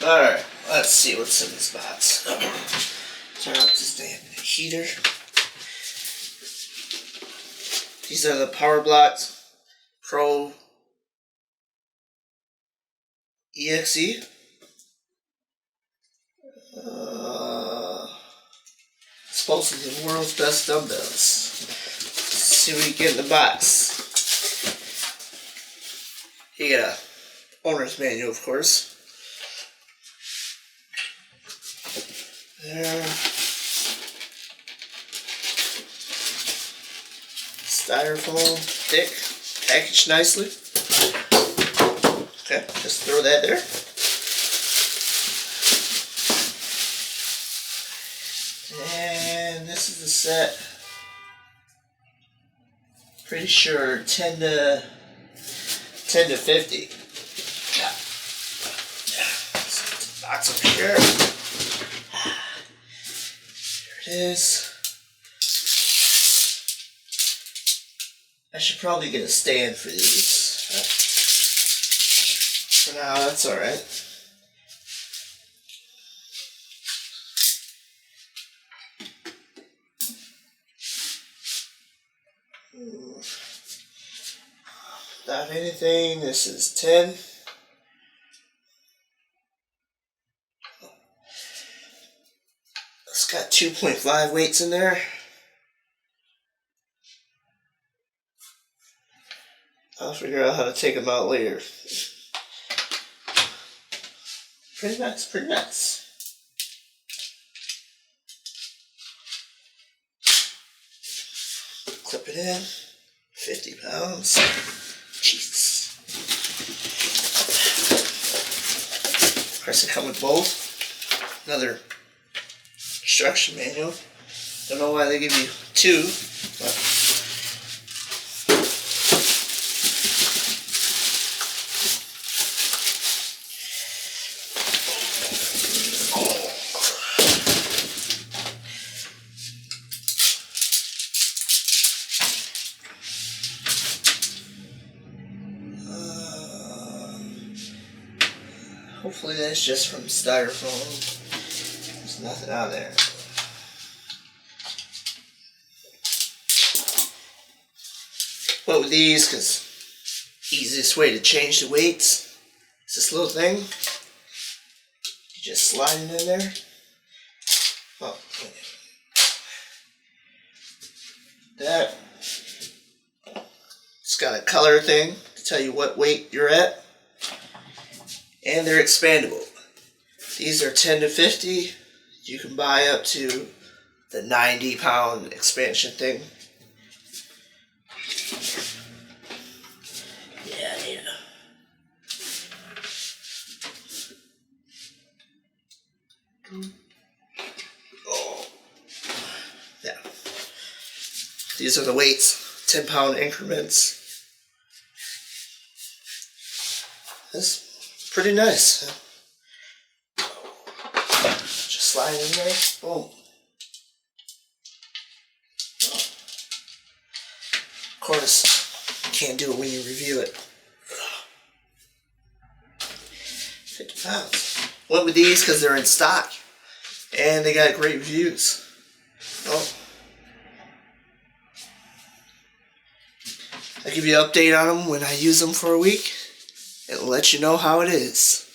Alright, let's see what's in this box. Turn up this damn heater. These are the powerblock Pro EXE. Supposed to be the world's best dumbbells. Let's see what you get in the box. You get a owner's manual, of course. There. Styrofoam, thick, packaged nicely. Okay, just throw that there. And this is the set. Pretty sure 10 to 50. Yeah. Box up here. There it is. I should probably get a stand for these. For now, that's alright. Not anything. This is 10. It's got 2.5 weights in there. I'll figure out how to take them out later. Pretty nice, pretty nice. Clip it in. 50 pounds. Jesus. Crescent helmet both. Another instruction manual. Don't know why they give you two, but hopefully that's just from styrofoam. There's nothing on there. But with these, because easiest way to change the weights is this little thing. You just slide it in there. Oh, that. It's got a color thing to tell you what weight you're at. And they're expandable. These are 10 to 50. You can buy up to the 90-pound expansion thing. Yeah. Oh. Yeah. These are the weights. 10-pound increments. This pretty nice. Just slide in there. Boom. Of course, you can't do it when you review it. 50 pounds. Went with these because they're in stock. And they got great reviews. Oh. I'll give you an update on them when I use them for a week. And let you know how it is.